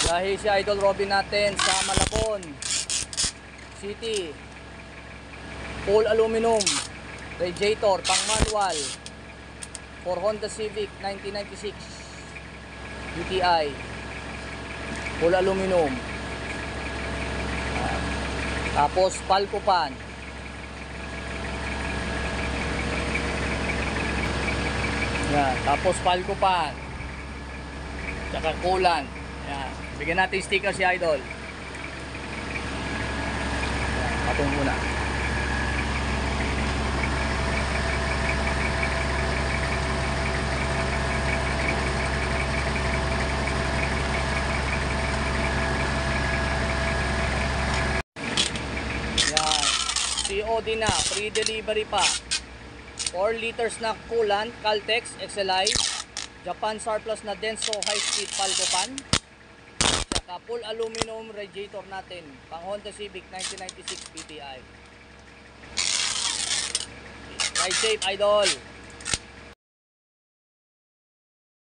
Dahil si Idol Robin natin sa Malabon City. Full aluminum radiator pang manual for Honda Civic 1996 GTI. Full aluminum. Tapos palco pan. Yan, tapos palco pan. Tsaka coolant. Yan. Bigyan natin sticker si Idol. Patong muna. Yan. COD na. Free delivery pa. 4 liters na coolant. Caltex XLI. Japan surplus na Denso high speed palco pan. Tsaka full aluminum radiator natin pang Honda Civic 1996 PTI. Ride safe, Idol.